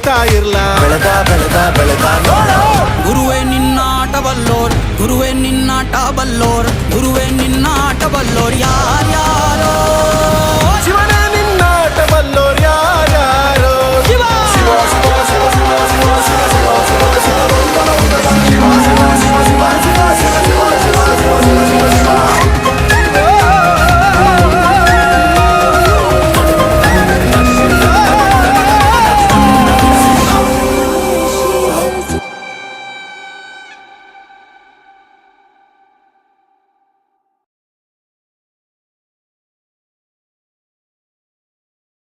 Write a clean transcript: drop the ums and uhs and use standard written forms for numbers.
ಬೆಳೀತಾ ಇರ್ಲಾ ನೋಡೋ ಗುರುವೇ ನಿನ್ನಾಟ ಬಲ್ಲೋರ್, ಗುರುವೇ ನಿನ್ನಾಟ ಬಲ್ಲೋರ್, ಗುರುವೇ ನಿನ್ನಾಟ ಬಲ್ಲೋರ್ ಯಾರ್ಯಾರೋ. ಶಿವನೇ ನಿನ್ನಾಟ ಬಲ್ಲೋರ್ ಯಾರ್ಯಾರೋ. ಶಿವ ಶಿವ ಶಿವ ಶಿವ ಶಿವ ಶಿವ ಶಿವ ಶಿವ ಶಿವ ಶಿವ